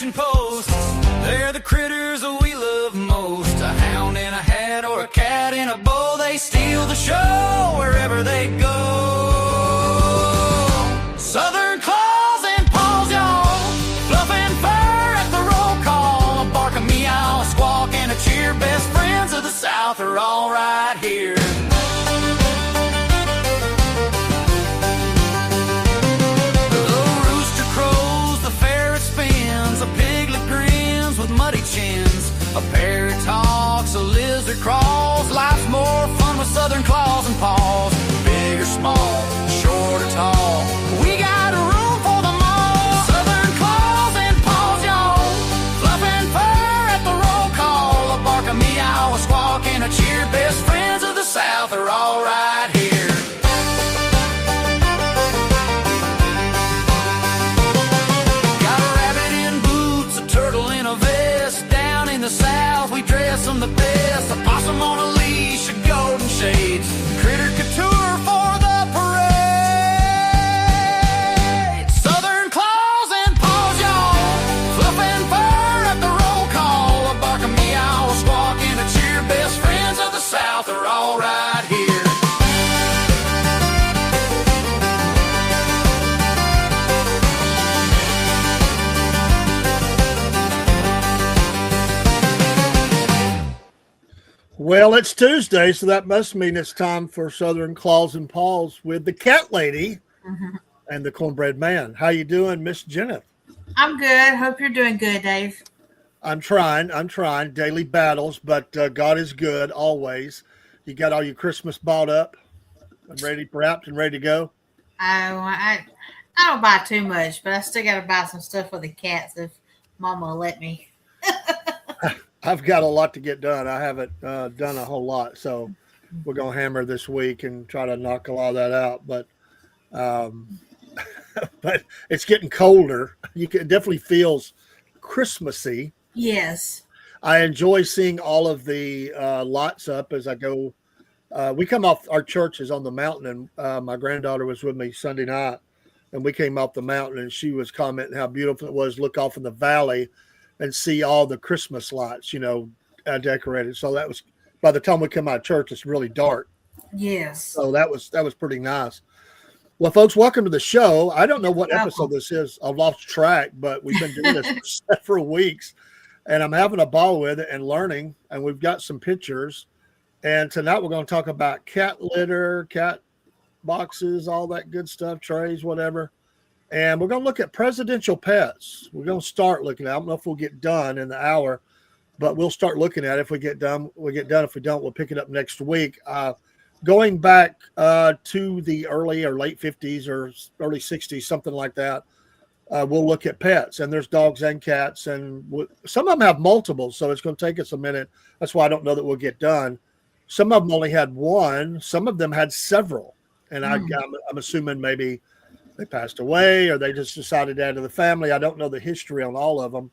station post. They're the critters that we love most. A hound in a hat or a cat in a bowl. They steal the show wherever they go. Southern claws and paws, y'all. Fluffing fur at the roll call. A bark, a meow, a squawk, and a cheer. Best friends of the South are all right here. Muddy chins, a parrot talks, a lizard crawls. Life's more fun with Southern claws and paws. Big or small, short or tall, we got room for them all. Southern claws and paws, y'all. Fluffing fur at the roll call. A bark, a meow, a squawk, and a cheer. Best friends of the South are all right here. The South, we dress them the best. A possum on a leash, a golden shades, critter couture for the parade. Southern claws and paws, y'all. Fluffing fur at the roll call. A bark, a meow, a squawk, and a cheer. Best friends of the South are all right here. Well, it's Tuesday, so that must mean it's time for Southern Claws and Paws with the cat lady and the cornbread man. How you doing, Miss Jennifer? I'm good. Hope you're doing good, Dave. I'm trying. Daily battles, but God is good always. You got all your Christmas bought up and ready, wrapped and ready to go? Oh, I don't buy too much, but I still got to buy some stuff for the cats if Mama will let me. I've got a lot to get done. I haven't done a whole lot, so we're going to hammer this week and try to knock a lot of that out. But but it's getting colder. It definitely feels Christmassy. Yes. I enjoy seeing all of the lights up as I go. We come off, our church is on the mountain, and my granddaughter was with me Sunday night, and we came off the mountain, and she was commenting how beautiful it was, look off in the valley and see all the Christmas lights, decorated. So that was, by the time we come out of church, it's really dark. Yes. So that was pretty nice. Well, folks, welcome to the show. I don't know what episode this is. I've lost track, but we've been doing this for several weeks, and I'm having a ball with it and learning, and we've got some pictures. And tonight we're going to talk about cat litter, cat boxes, all that good stuff, trays, whatever. And we're going to look at presidential pets. We're going to start looking at it. I don't know if we'll get done in the hour, but we'll start looking at it. If we get done, we'll get done. If we don't, we'll pick it up next week. Going back to the early or late 50s or early 60s, something like that, we'll look at pets. And there's dogs and cats. And some of them have multiple, so it's going to take us a minute. That's why I don't know that we'll get done. Some of them only had one. Some of them had several. And I'm assuming maybe they passed away or they just decided to add to the family. I don't know the history on all of them.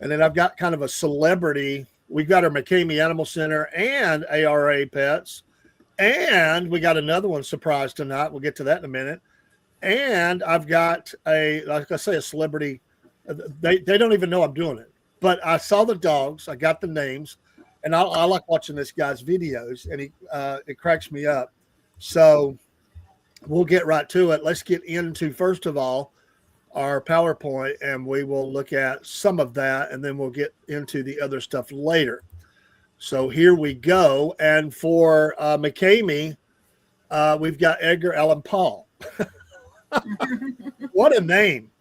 And then I've got kind of a celebrity. We've got our McCamey Animal Center and ARA Pets. And we got another one surprise tonight. We'll get to that in a minute. And I've got like I say, a celebrity. They don't even know I'm doing it. But I saw the dogs. I got the names. And I like watching this guy's videos. And it cracks me up. So we'll get right to it. Let's get into, first of all, our PowerPoint, and we will look at some of that, and then we'll get into the other stuff later. So here we go. And for McCamey, we've got Edgar Allan Poe. What a name.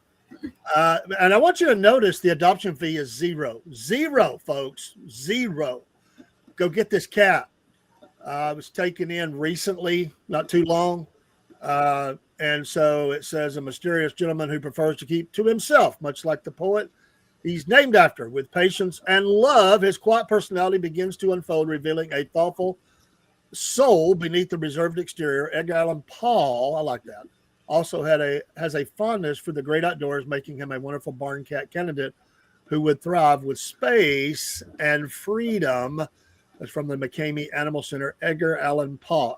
And I want you to notice the adoption fee is zero. Zero, folks. Zero. Go get this cat. I was taken in recently, not too long. And so it says a mysterious gentleman who prefers to keep to himself, much like the poet he's named after. With patience and love, his quiet personality begins to unfold, revealing a thoughtful soul beneath the reserved exterior. Edgar Allan Poe, I like that, also has a fondness for the great outdoors, making him a wonderful barn cat candidate who would thrive with space and freedom. That's from the McCamey Animal Center, Edgar Allan Poe.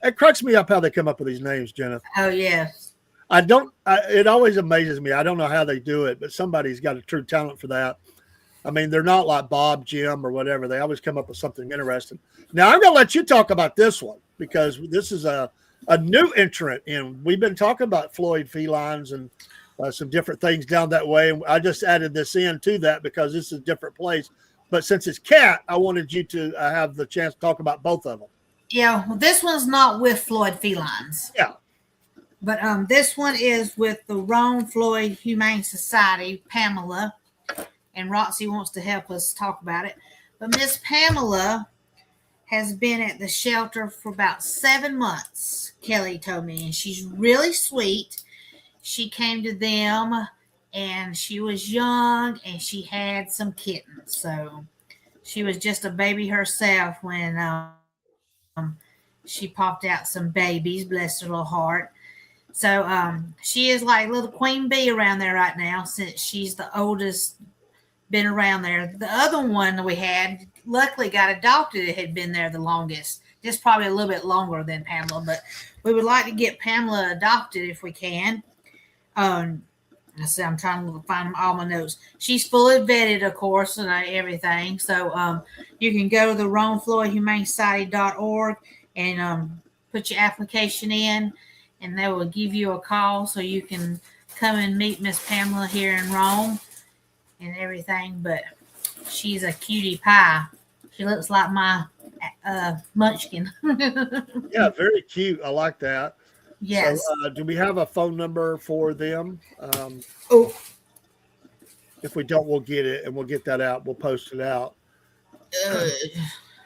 It cracks me up how they come up with these names, Jennifer. Oh, yes. I don't. It always amazes me. I don't know how they do it, but somebody's got a true talent for that. I mean, they're not like Bob, Jim, or whatever. They always come up with something interesting. Now, I'm going to let you talk about this one because this is a new entrant in. We've been talking about Floyd felines and some different things down that way. And I just added this in to that because this is a different place. But since it's cat, I wanted you to have the chance to talk about both of them. Yeah, well, this one's not with Floyd Felines. Yeah. But this one is with the Ron Floyd Humane Society, Pamela. And Roxy wants to help us talk about it. But Miss Pamela has been at the shelter for about 7 months, Kelly told me. And she's really sweet. She came to them and she was young and she had some kittens. So she was just a baby herself when she popped out some babies, bless her little heart. So she is like little queen bee around there right now since she's the oldest been around there. The other one that we had luckily got adopted. It had been there the longest, just probably a little bit longer than Pamela, but we would like to get Pamela adopted if we can. I said I'm trying to find all my notes. She's fully vetted, of course, and everything. So you can go to the RonFloydHumaneSociety.org and put your application in, and they will give you a call so you can come and meet Miss Pamela here in Rome and everything. But she's a cutie pie. She looks like my munchkin. Yeah, very cute. I like that. Yes. So, do we have a phone number for them? If we don't, we'll get it and we'll get that out. We'll post it out.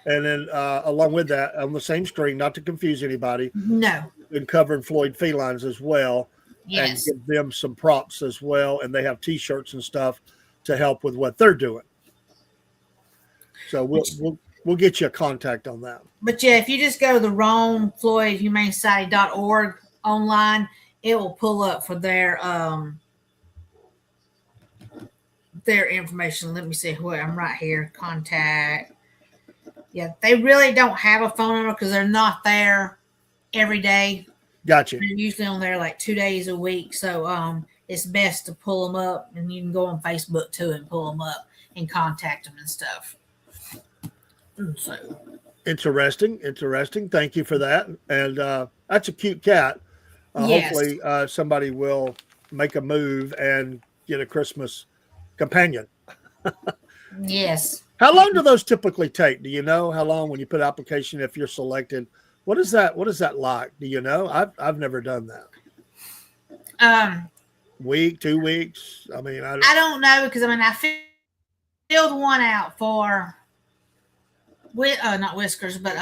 And then along with that, on the same screen, not to confuse anybody. No. And covering Floyd felines as well. Yes. And give them some props as well. And they have T-shirts and stuff to help with what they're doing. So we'll get you a contact on that. But yeah, if you just go to the RonFloydHumaneSociety.org online, it will pull up for their information. Let me see who I'm right here. Contact. Yeah, they really don't have a phone number because they're not there every day. Gotcha. They're usually on there like 2 days a week. So it's best to pull them up, and you can go on Facebook too and pull them up and contact them and stuff. So interesting. Thank you for that. And that's a cute cat. Yes. Hopefully somebody will make a move and get a Christmas companion. Yes. How long do those typically take? Do you know how long when you put application if you're selected? What is that like? Do you know? I've never done that. Week, 2 weeks. I mean, I don't know because I filled one out for not Whiskers, but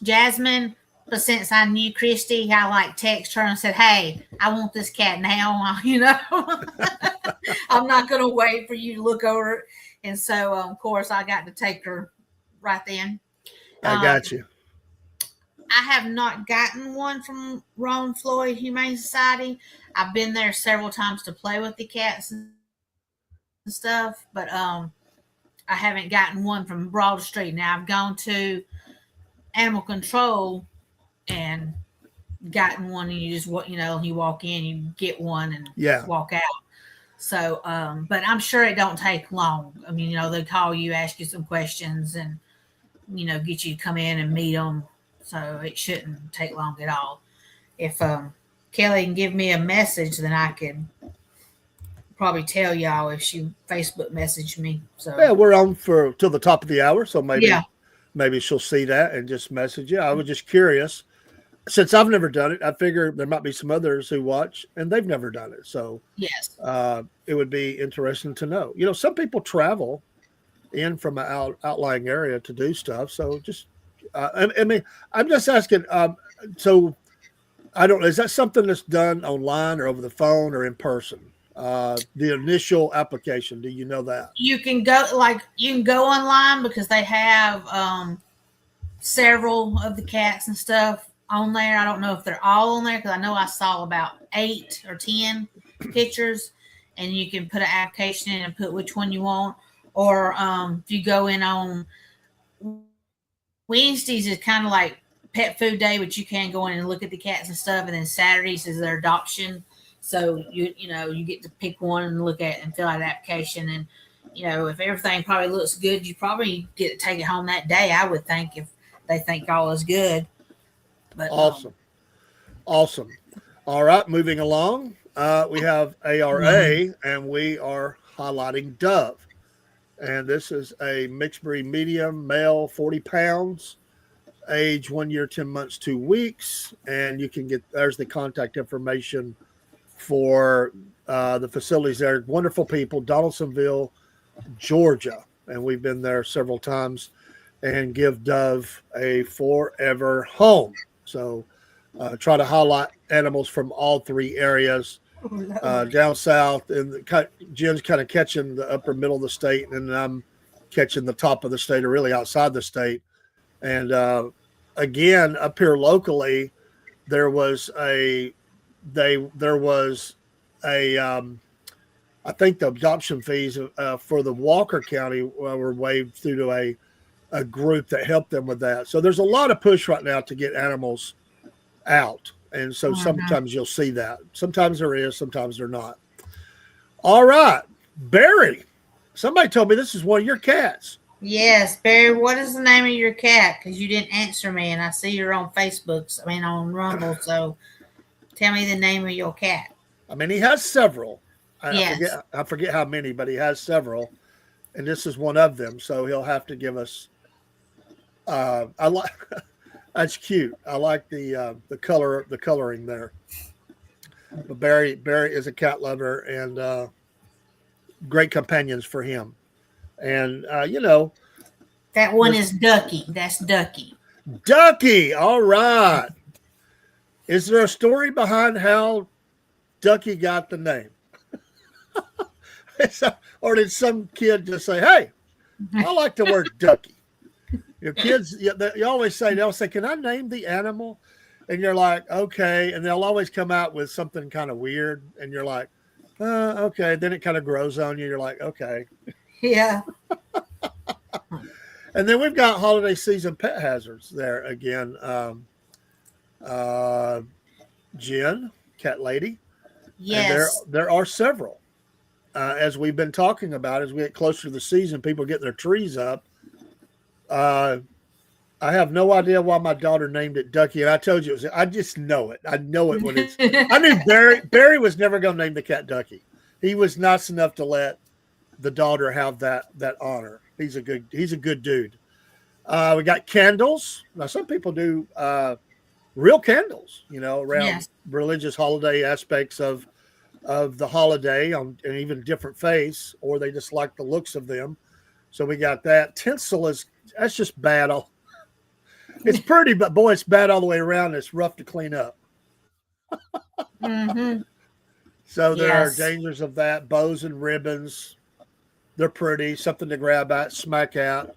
Jasmine. But since I knew Christy, I like text her and said, "Hey, I want this cat now." You know, I'm not going to wait for you to look over it. And so, of course, I got to take her right then. I got you. I have not gotten one from Ron Floyd Humane Society. I've been there several times to play with the cats and stuff, but I haven't gotten one from Broad Street. Now I've gone to Animal Control and gotten one, and you just you walk in, you get one, and walk out. So, but I'm sure it don't take long. I mean, they call you, ask you some questions, and get you to come in and meet them. So it shouldn't take long at all. If Kelly can give me a message, then I can probably tell y'all if she Facebook messaged me. So yeah, we're on till the top of the hour, so maybe she'll see that and just message you. I was just curious. Since I've never done it, I figure there might be some others who watch and they've never done it. So yes, it would be interesting to know. Some people travel in from an outlying area to do stuff. So just, I mean, I'm just asking. So I don't know. Is that something that's done online or over the phone or in person? The initial application. Do you know that? You can go online because they have several of the cats and stuff on there. I don't know if they're all on there because I know I saw about 8 or 10 pictures, and you can put an application in and put which one you want. Or if you go in on Wednesdays, is kind of like pet food day, which you can go in and look at the cats and stuff. And then Saturdays is their adoption. So you get to pick one and look at it and fill out an application. And if everything probably looks good, you probably get to take it home that day. I would think if they think all is good. But awesome. All right, moving along. We have ARA, and we are highlighting Dove. And this is a mixed breed medium male, 40 pounds, age 1 year, 10 months, 2 weeks. And you can there's the contact information for the facilities there. Wonderful people, Donaldsonville, Georgia. And we've been there several times and give Dove a forever home. So try to highlight animals from all three areas. Down south, and Jen's kind of catching the upper middle of the state, and I'm catching the top of the state, or really outside the state. And again, up here locally, there was I think the adoption fees for the Walker County were waived through to a group that helped them with that. So there's a lot of push right now to get animals out. And so sometimes you'll see that. Sometimes there is, sometimes they're not. All right. Barry, somebody told me this is one of your cats. Yes, Barry, what is the name of your cat? Because you didn't answer me, and I see you're on Facebook, on Rumble, so tell me the name of your cat. I mean, he has several. Yes. I forget how many, but he has several. And this is one of them, so he'll have to give us that's cute. I like the coloring there. But Barry is a cat lover, and great companions for him. And that one is Ducky. That's Ducky. Ducky. All right. Is there a story behind how Ducky got the name? Or did some kid just say, "Hey, I like the word Ducky"? Your kids, you always say, they'll say, "Can I name the animal?" And you're like, "Okay." And they'll always come out with something kind of weird. And you're like, "Okay." Then it kind of grows on you. You're like, "Okay." Yeah. And then we've got holiday season pet hazards there again. Jen, cat lady. Yes. And there are several. As we've been talking about, as we get closer to the season, people get their trees up. I have no idea why my daughter named it Ducky, and I told you I just know it. I know it when it's. I knew Barry was never going to name the cat Ducky. He was nice enough to let the daughter have that honor. He's a good dude. We got candles. Now some people do real candles, around religious holiday aspects of the holiday and even different faiths, or they just like the looks of them. So we got that. Tinsel that's just bad. It's pretty, but boy, it's bad all the way around. It's rough to clean up. So there are dangers of that. Bows and ribbons. They're pretty. Something to grab at, smack at.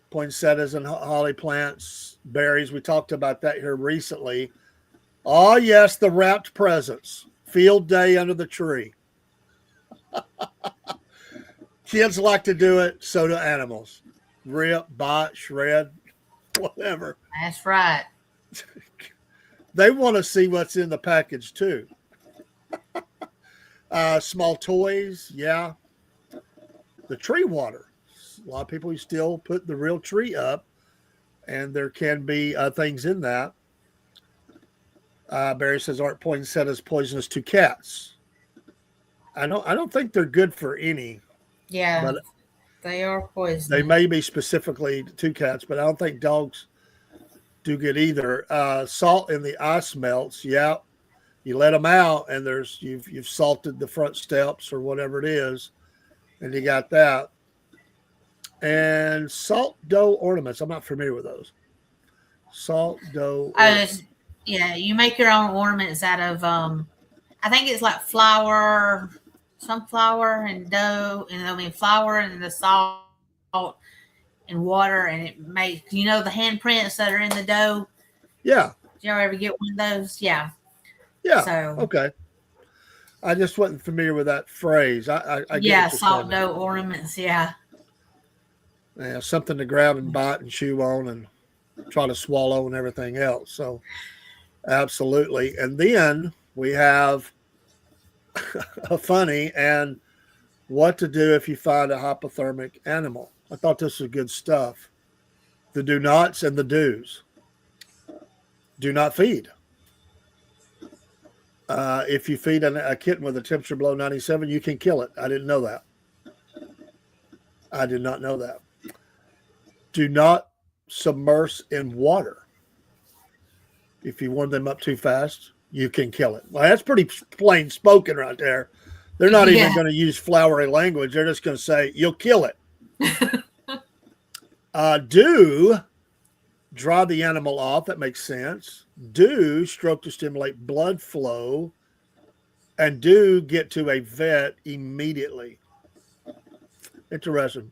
Poinsettias and holly plants. Berries. We talked about that here recently. Oh, yes, the wrapped presents. Field day under the tree. Kids like to do it, so do animals. Rip, bite, shred, whatever. That's right. They want to see what's in the package, too. Small toys, yeah. The tree water. A lot of people still put the real tree up, and there can be things in that. Barry says, "Aren't poinsettias poisonous to cats?" I don't think they're good for any. Yeah, but they are poisonous. They may be specifically to cats, but I don't think dogs do good either. Salt in the ice melts. Yeah, you let them out, and you've salted the front steps or whatever it is, and you got that. And salt dough ornaments. I'm not familiar with those. Salt dough. Yeah, you make your own ornaments out of I think it's like flour, sunflower and dough, and flour and the salt and water, and it makes the handprints that are in the dough. Yeah. Did y'all ever get one of those? Yeah. Yeah. So okay. I just wasn't familiar with that phrase. I get salt dough ornaments. Yeah. Yeah, something to grab and bite and chew on, and try to swallow and everything else. So absolutely. And then we have a funny and what to do if you find a hypothermic animal. I thought this was good stuff. The do nots and the do's. Do not feed. If you feed a kitten with a temperature below 97, you can kill it. I didn't know that. I did not know that. Do not submerge in water. If you warm them up too fast, you can kill it. Well, that's pretty plain spoken right there. They're not even going to use flowery language. They're just going to say, you'll kill it. Do dry the animal off. That makes sense. Do stroke to stimulate blood flow. And do get to a vet immediately. Interesting.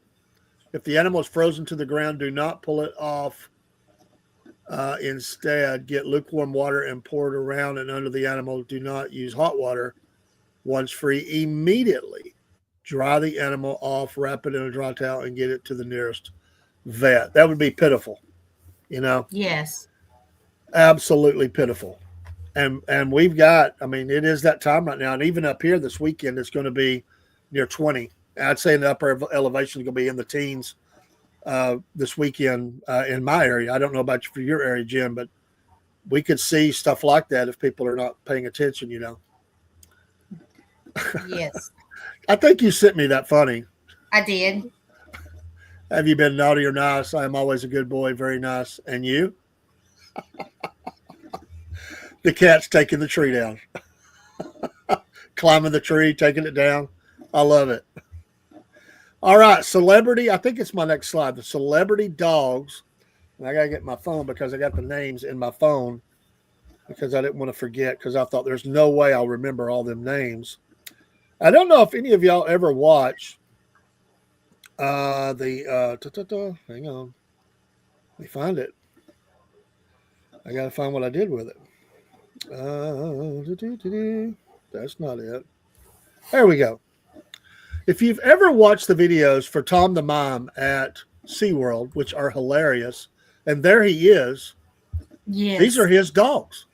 If the animal is frozen to the ground, do not pull it off. Instead, get lukewarm water and pour it around and under the animal. Do not use hot water. Once free, immediately dry the animal off, wrap it in a dry towel, and get it to the nearest vet. That would be pitiful, you know? Yes. Absolutely pitiful. And we've got, I mean, it is that time right now. And even up here this weekend, it's going to be near 20. I'd say the upper elevation is going to be in the teens this weekend in my area. I don't know about you for your area, Jim, but we could see stuff like that if people are not paying attention, you know. Yes. I think you sent me that funny. I did. Have you been naughty or nice? I am always a good boy, very nice. And you? The cat's taking the tree down. Climbing the tree, taking it down. I love it. All right, celebrity. I think it's my next slide. The celebrity dogs. And I got to get my phone because I got the names in my phone because I didn't want to forget because I thought there's no way I'll remember all them names. I don't know if any of y'all ever watch hang on. Let me find it. I got to find what I did with it. That's not it. There we go. If you've ever watched the videos for Tom the Mime at SeaWorld, which are hilarious, and there he is. Yes. These are his dogs.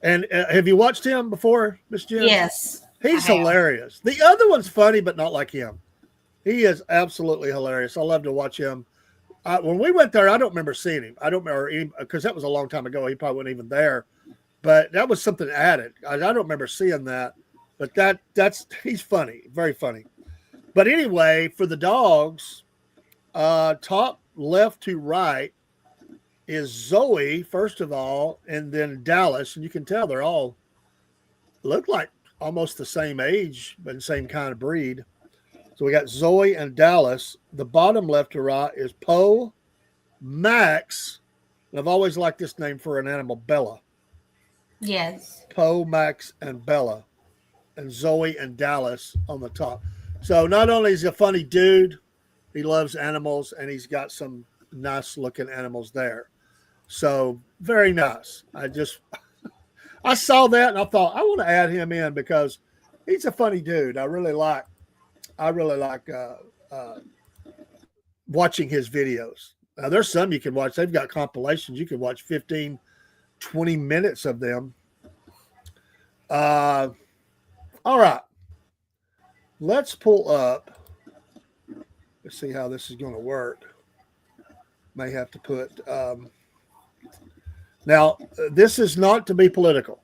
And have you watched him before, Miss Jen? Yes. He's hilarious. The other one's funny, but not like him. He is absolutely hilarious. I love to watch him. When we went there, I don't remember seeing him. I don't remember because that was a long time ago. He probably wasn't even there. But that was something added. I don't remember seeing that. But he's funny, very funny. But anyway, for the dogs, top left to right is Zoe, first of all, and then Dallas. And you can tell they're all look like almost the same age, but the same kind of breed. So we got Zoe and Dallas. The bottom left to right is Poe, Max. And I've always liked this name for an animal, Bella. Yes. Poe, Max, and Bella. And Zoe and Dallas on the top. So not only is he a funny dude, he loves animals, and he's got some nice looking animals there. So very nice. I saw that and I thought I want to add him in because he's a funny dude. I really like watching his videos. Now, there's some you can watch. They've got compilations. You can watch 15, 20 minutes of them. All right. Let's pull up. Let's see how this is going to work. May have to put. Now, this is not to be political.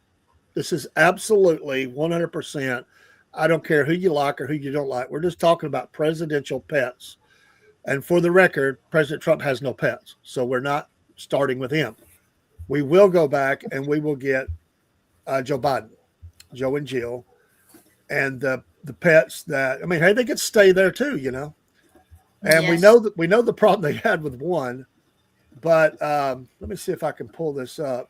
This is absolutely 100%. I don't care who you like or who you don't like. We're just talking about presidential pets. And for the record, President Trump has no pets. So we're not starting with him. We will go back and we will get Joe Biden, Joe and Jill, and the pets that, I mean, hey, they could stay there too, you know. And yes. we know the problem they had with one. But let me see if I can pull this up.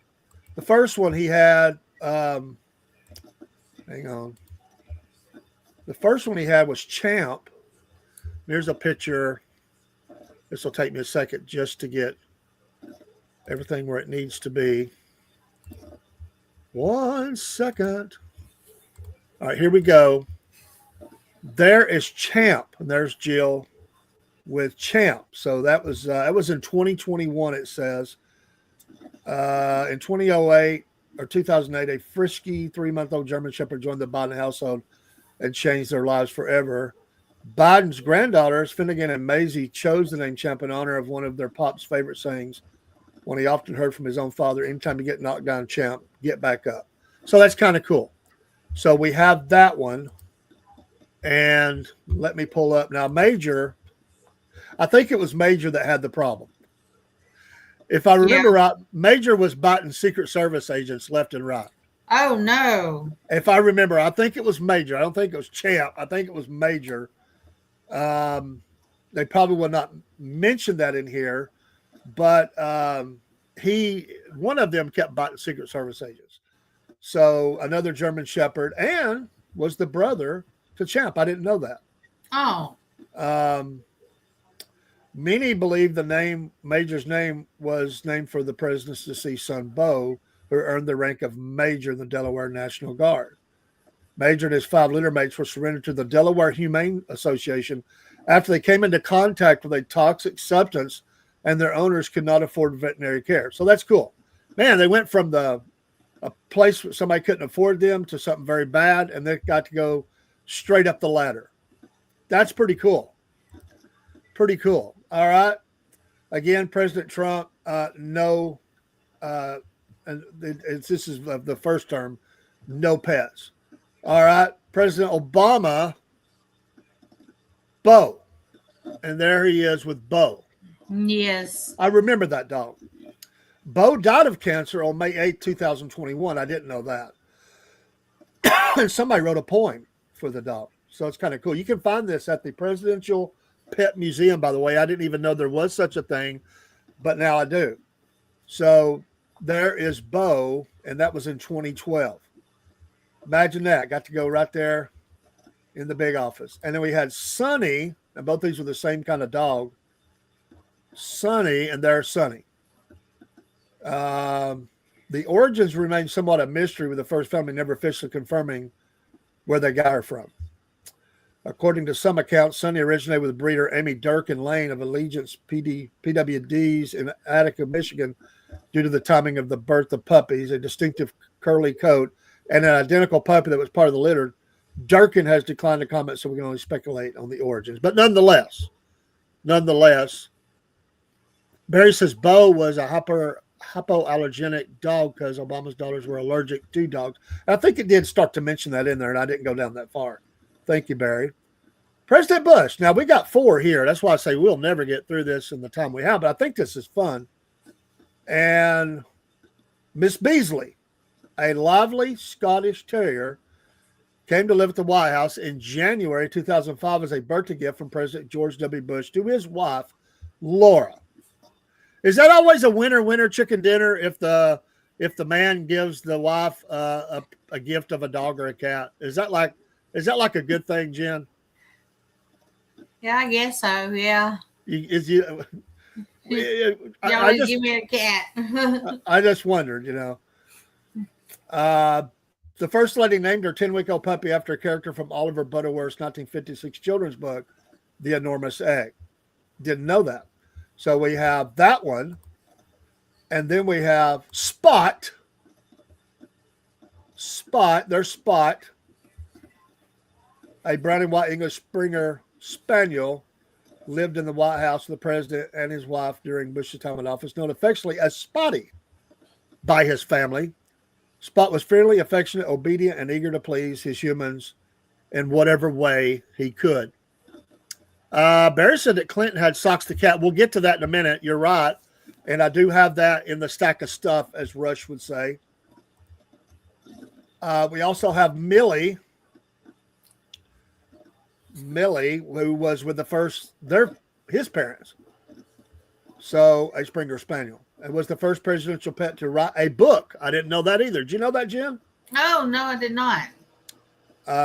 The first one he had, hang on. The first one he had was Champ. Here's a picture. This will take me a second just to get everything where it needs to be. 1 second. All right, here we go. There is Champ, and there's Jill. with Champ. So that was in 2021. It says in 2008 or 2008, a frisky 3-month-old German Shepherd joined the Biden household and changed their lives forever. Biden's granddaughters, Finnegan and Maisie, chose the name Champ in honor of one of their pop's favorite sayings, one he often heard from his own father: anytime you get knocked down, Champ, get back up. So that's kind of cool. So we have that one. And let me pull up now. Major, I think it was Major that had the problem. If I remember right, Major was biting Secret Service agents left and right. Oh, no. If I remember, I think it was Major. I don't think it was Champ. I think it was Major. They probably will not mention that in here, but one of them kept biting Secret Service agents. So another German Shepherd, and was the brother to Champ. I didn't know that. Oh. Many believe Major's name was named for the president's deceased son, Bo, who earned the rank of Major in the Delaware National Guard. Major and his 5 littermates were surrendered to the Delaware Humane Association after they came into contact with a toxic substance and their owners could not afford veterinary care. So that's cool. Man, they went from a place where somebody couldn't afford them to something very bad, and they got to go straight up the ladder. That's pretty cool. Pretty cool. All right. Again, President Trump, no, and this is the first term, no pets. All right. President Obama, Bo. And there he is with Bo. Yes. I remember that dog. Bo died of cancer on May 8, 2021. I didn't know that. And somebody wrote a poem for the dog. So it's kind of cool. You can find this at the Presidential Pet Museum, by the way. I didn't even know there was such a thing, but now I do. So there is Bo, and that was in 2012. Imagine that. Got to go right there in the big office. And then we had Sonny, and both these were the same kind of dog. Sonny, and there's Sonny. The origins remain somewhat a mystery, with the first family never officially confirming where they got her from. According to some accounts, Sonny originated with breeder Amy Durkin Lane of Allegiance PWDs in Attica, Michigan, due to the timing of the birth of puppies, a distinctive curly coat, and an identical puppy that was part of the litter. Durkin has declined to comment, so we can only speculate on the origins. But nonetheless, Barry says Bo was a hypoallergenic dog because Obama's daughters were allergic to dogs. I think it did start to mention that in there, and I didn't go down that far. Thank you, Barry. President Bush. Now, we got 4 here. That's why I say we'll never get through this in the time we have, but I think this is fun. And Miss Beasley, a lively Scottish Terrier, came to live at the White House in January 2005 as a birthday gift from President George W. Bush to his wife, Laura. Is that always a winner chicken dinner if the man gives the wife a gift of a dog or a cat? Is that like a good thing, Jen? Yeah, I guess so. Yeah. You Y'all give me a cat. I just wondered, the first lady named her 10-week-old puppy after a character from Oliver Butterworth's 1956 children's book, The Enormous Egg. Didn't know that. So we have that one. And then we have Spot. There's Spot, a brown and white English Springer Spaniel, lived in the White House with the president and his wife during Bush's time in office, known affectionately as Spotty by his family. Spot was fairly affectionate, obedient, and eager to please his humans in whatever way he could. Barry said that Clinton had Socks the cat. We'll get to that in a minute. You're right. And I do have that in the stack of stuff, as Rush would say. We also have Millie, who was with his parents. So a Springer Spaniel. It was the first presidential pet to write a book. I didn't know that either. Did you know that, Jen? Oh, no, I did not.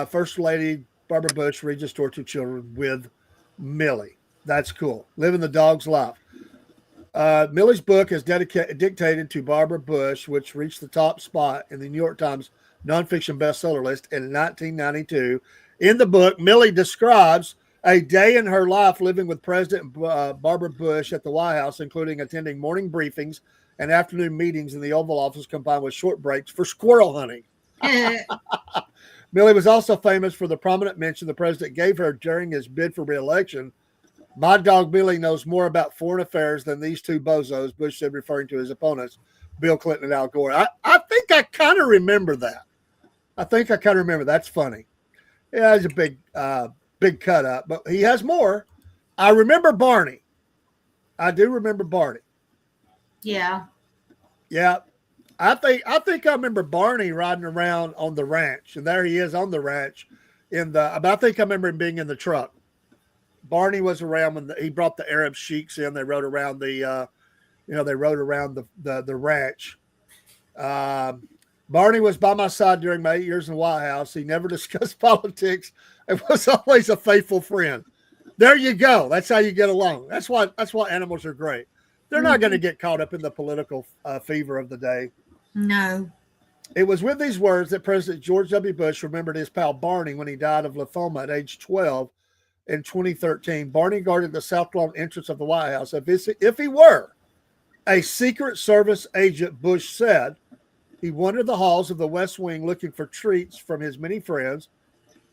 First Lady Barbara Bush reads a story to children with Millie. That's cool. Living the dog's life. Millie's book is dictated to Barbara Bush, which reached the top spot in the New York Times nonfiction bestseller list in 1992. In the book, Millie describes A day in her life living with President Barbara Bush at the White House, including attending morning briefings and afternoon meetings in the Oval Office, combined with short breaks for squirrel hunting. Millie was also famous for the prominent mention the president gave her during his bid for re-election. My dog Billy knows more about foreign affairs than these two bozos, Bush said, referring to his opponents, Bill Clinton and Al Gore. I think I kind of remember that. That's funny. Yeah, it's a big cut up, but he has more. I remember Barney. I do remember Barney. Yeah. Yeah. I think I remember Barney riding around on the ranch, and there he is on the ranch but I think I remember him being in the truck. Barney was around when he brought the Arab sheiks in. They rode around the ranch. Barney was by my side during my 8 years in the White House. He never discussed politics and was always a faithful friend. There you go. That's how you get along. That's why animals are great. They're not going to get caught up in the political fever of the day. No. It was with these words that President George W. Bush remembered his pal Barney when he died of lymphoma at age 12 in 2013. Barney guarded the south lawn entrance of the White House. If he were a Secret Service agent, Bush said, he wandered the halls of the West Wing looking for treats from his many friends.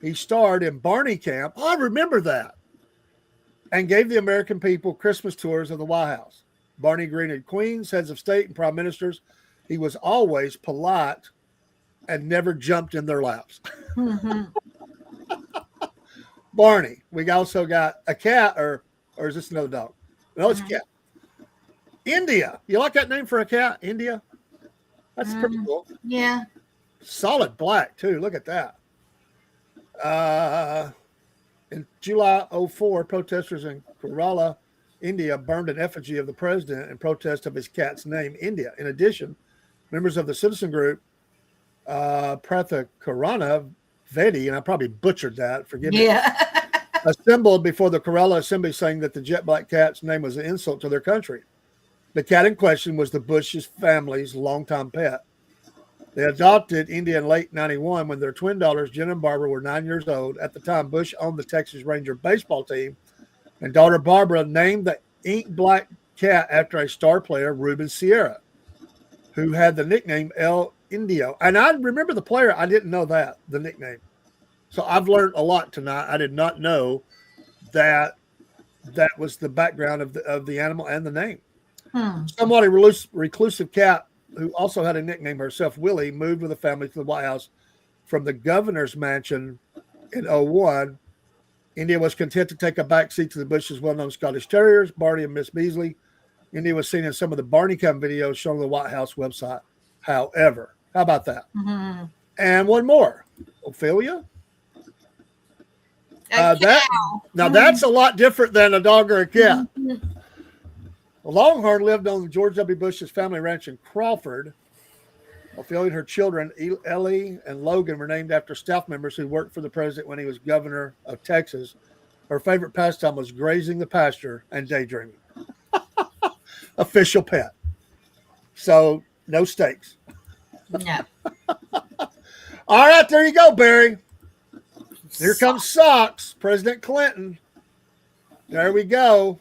He starred in Barney Camp. Oh, I remember that. And gave the American people Christmas tours of the White House. Barney greeted queens, heads of state, and prime ministers. He was always polite and never jumped in their laps. Mm-hmm. Barney. We also got a cat, or is this another dog? No, it's a cat. India. You like that name for a cat? India? That's pretty cool. Yeah. Solid black, too. Look at that. In July 2004, protesters in Kerala, India, burned an effigy of the president in protest of his cat's name, India. In addition, members of the citizen group, Prathakarana Vedi, and I probably butchered that, forgive me, assembled before the Kerala Assembly saying that the jet black cat's name was an insult to their country. The cat in question was the Bush's family's longtime pet. They adopted India in late 91 when their twin daughters, Jen and Barbara, were 9 years old. At the time, Bush owned the Texas Ranger baseball team, and daughter Barbara named the ink black cat after a star player, Ruben Sierra, who had the nickname El Indio. And I remember the player. I didn't know the nickname. So I've learned a lot tonight. I did not know that was the background of the animal and the name. Somewhat a reclusive cat who also had a nickname herself, Willie, moved with the family to the White House from the governor's mansion in 2001. India was content to take a backseat to the Bush's well-known Scottish Terriers, Barney and Miss Beasley. India was seen in some of the Barney Cam videos shown on the White House website. However, how about that? Mm-hmm. And one more, Ophelia. That's a lot different than a dog or a cat. Mm-hmm. The Longhorn lived on George W. Bush's family ranch in Crawford. Ophelia and her children, Ellie and Logan, were named after staff members who worked for the president when he was governor of Texas. Her favorite pastime was grazing the pasture and daydreaming. Official pet. So, no steaks. No. All right, there you go, Barry. Here comes socks. President Clinton. There we go.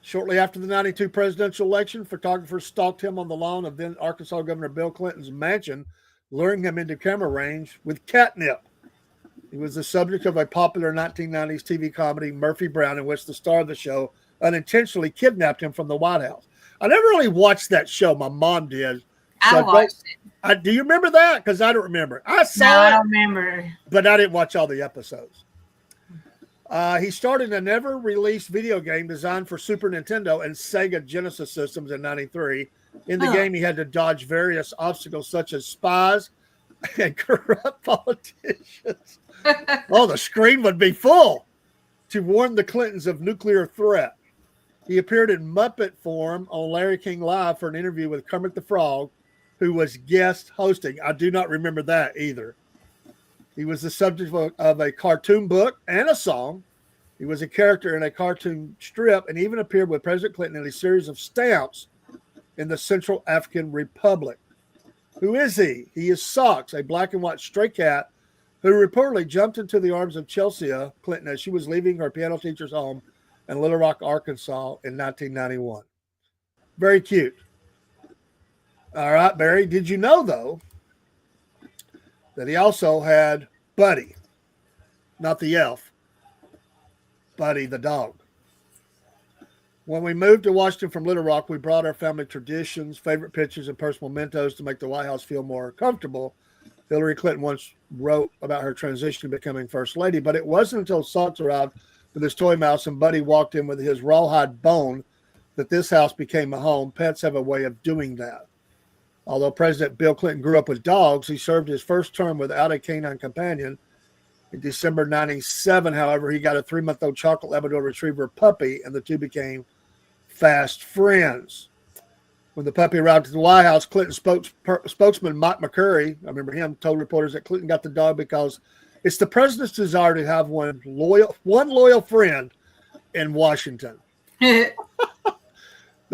Shortly after the 92 presidential election, photographers stalked him on the lawn of then Arkansas Governor Bill Clinton's mansion, luring him into camera range with catnip. He was the subject of a popular 1990s TV comedy, Murphy Brown, in which the star of the show unintentionally kidnapped him from the White House. I never really watched that show. My mom did. I watched it. Do you remember that? Because I don't remember. I don't remember. But I didn't watch all the episodes. He started a never-released video game designed for Super Nintendo and Sega Genesis systems in 93. In the game, he had to dodge various obstacles such as spies and corrupt politicians. The screen would be full to warn the Clintons of nuclear threat. He appeared in Muppet form on Larry King Live for an interview with Kermit the Frog, who was guest hosting. I do not remember that either. He was the subject of a cartoon book and a song. He was a character in a cartoon strip and even appeared with President Clinton in a series of stamps in the Central African Republic. Who is he? He is Socks, a black and white stray cat who reportedly jumped into the arms of Chelsea Clinton as she was leaving her piano teacher's home in Little Rock, Arkansas in 1991. Very cute. All right, Barry, did you know, though, that he also had Buddy, not the elf, Buddy the dog? When we moved to Washington from Little Rock, we brought our family traditions, favorite pictures, and personal mementos to make the White House feel more comfortable. Hillary Clinton once wrote about her transition to becoming First Lady, but it wasn't until Socks arrived with his toy mouse and Buddy walked in with his rawhide bone that this house became a home. Pets have a way of doing that. Although President Bill Clinton grew up with dogs, he served his first term without a canine companion. In December 1997, however, he got a 3-month-old chocolate Labrador Retriever puppy, and the two became fast friends. When the puppy arrived at the White House, Clinton spokesman Mike McCurry, I remember him, told reporters that Clinton got the dog because it's the president's desire to have one loyal friend in Washington. The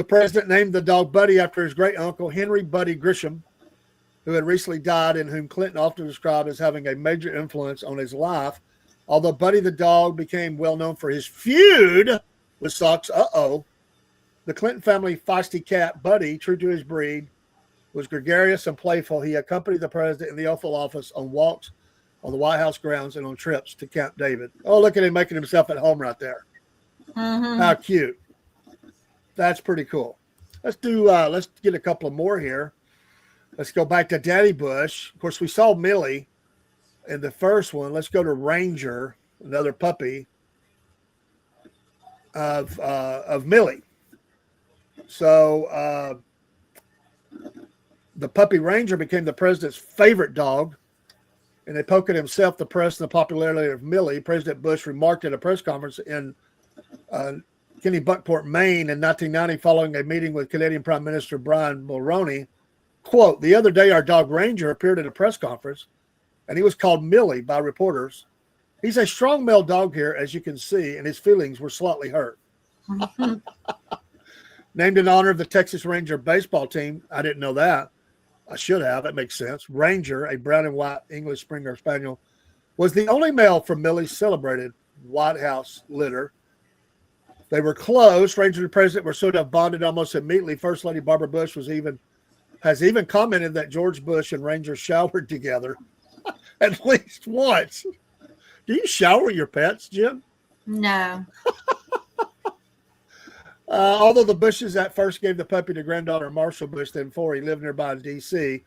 president named the dog Buddy after his great uncle, Henry Buddy Grisham, who had recently died and whom Clinton often described as having a major influence on his life. Although Buddy the dog became well known for his feud with Socks, the Clinton family feisty cat, Buddy, true to his breed, was gregarious and playful. He accompanied the president in the Oval Office on walks on the White House grounds and on trips to Camp David. Oh, look at him making himself at home right there. Mm-hmm. How cute. That's pretty cool. Let's get a couple of more here. Let's go back to Daddy Bush. Of course, we saw Millie in the first one. Let's go to Ranger, another puppy of Millie. So the puppy Ranger became the president's favorite dog. In a poke at himself, the press, and the popularity of Millie, President Bush remarked at a press conference in Kennebunkport, Maine in 1990 following a meeting with Canadian Prime Minister Brian Mulroney, quote, "The other day our dog Ranger appeared at a press conference and he was called Millie by reporters. He's a strong male dog here, as you can see, and his feelings were slightly hurt." Named in honor of the Texas Ranger baseball team. I didn't know that. I should have. That makes sense. Ranger, a brown and white English Springer Spaniel, was the only male from Millie's celebrated White House litter. They were close. Ranger and the president were sort of bonded almost immediately. First Lady Barbara Bush has even commented that George Bush and Ranger showered together at least once. Do you shower your pets, Jim? No. Although the Bushes at first gave the puppy to granddaughter Marshall Bush, then before he lived nearby in D.C.,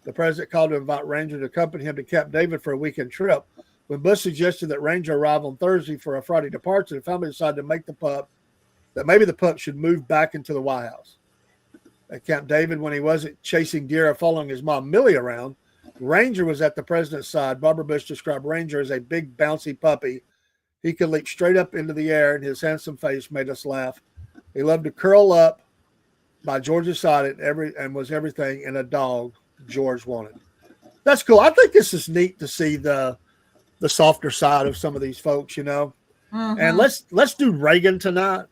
the president called to invite Ranger to accompany him to Camp David for a weekend trip. When Bush suggested that Ranger arrive on Thursday for a Friday departure, the family decided to make that maybe the pup should move back into the White House. At Camp David, when he wasn't chasing deer or following his mom Millie around, Ranger was at the president's side. Barbara Bush described Ranger as a big, bouncy puppy. He could leap straight up into the air, and his handsome face made us laugh. He loved to curl up by George's side and was everything in a dog George wanted. That's cool. I think this is neat to see the softer side of some of these folks, you know. Mm-hmm. And let's do Reagan tonight,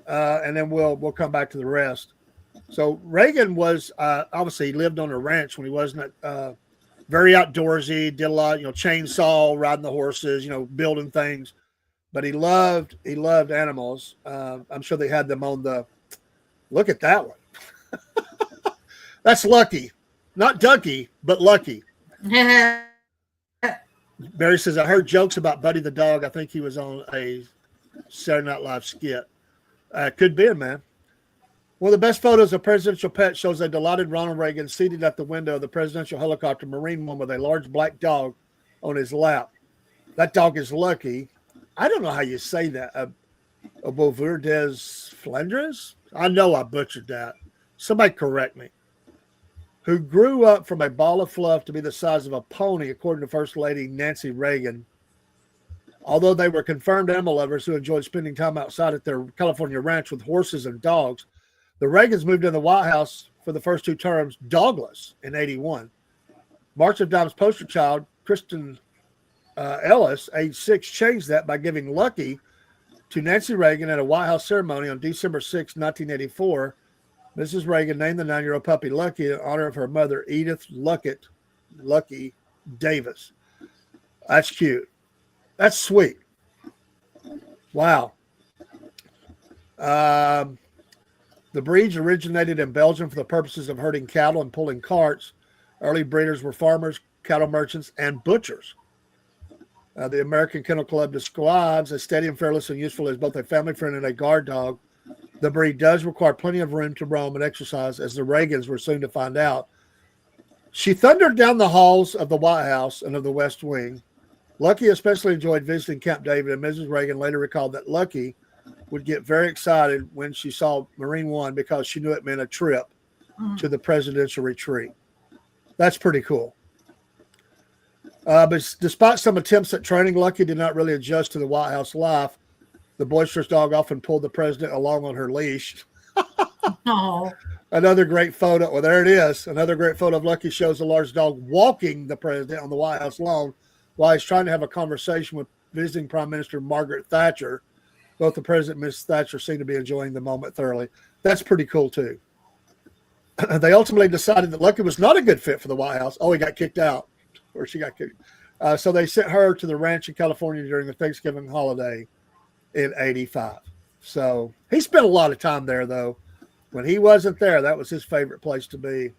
and then we'll come back to the rest. So Reagan was obviously he lived on a ranch when he wasn't very outdoorsy, did a lot, chainsaw, riding the horses, building things. But he loved animals. I'm sure they had them on look at that one. That's Lucky. Not Ducky, but Lucky. Barry says, I heard jokes about Buddy the dog. I think he was on a Saturday Night Live skit. Could be, man. One of the best photos of presidential pet shows a delighted Ronald Reagan seated at the window of the presidential helicopter Marine One with a large black dog on his lap. That dog is Lucky. I don't know how you say that. A Beauvoir des Flandres? I know I butchered that. Somebody correct me. Who grew up from a ball of fluff to be the size of a pony, according to First Lady Nancy Reagan. Although they were confirmed animal lovers who enjoyed spending time outside at their California ranch with horses and dogs, the Reagans moved into the White House for the first two terms dogless in 1981. March of Dimes poster child, Kristen Ellis, age 6, changed that by giving Lucky to Nancy Reagan at a White House ceremony on December 6, 1984. Mrs. Reagan named the 9-year-old puppy Lucky in honor of her mother, Edith Lucky Davis. That's cute. That's sweet. Wow. The breeds originated in Belgium for the purposes of herding cattle and pulling carts. Early breeders were farmers, cattle merchants, and butchers. The American Kennel Club describes a steady and fearless and useful as both a family friend and a guard dog. The breed does require plenty of room to roam and exercise, as the Reagans were soon to find out. She thundered down the halls of the White House and of the West Wing. Lucky especially enjoyed visiting Camp David, and Mrs. Reagan later recalled that Lucky would get very excited when she saw Marine One because she knew it meant a trip to the presidential retreat. That's pretty cool. But despite some attempts at training, Lucky did not really adjust to the White House life. The boisterous dog often pulled the president along on her leash. Oh. Another great photo. Well, there it is. Another great photo of Lucky shows a large dog walking the president on the White House lawn while he's trying to have a conversation with visiting Prime Minister Margaret Thatcher. Both the president and Ms. Thatcher seem to be enjoying the moment thoroughly. That's pretty cool, too. They ultimately decided that Lucky was not a good fit for the White House. Oh, he got kicked out. Or she got kicked. So they sent her to the ranch in California during the Thanksgiving holiday in 85. So he spent a lot of time there, though. When he wasn't there, that was his favorite place to be,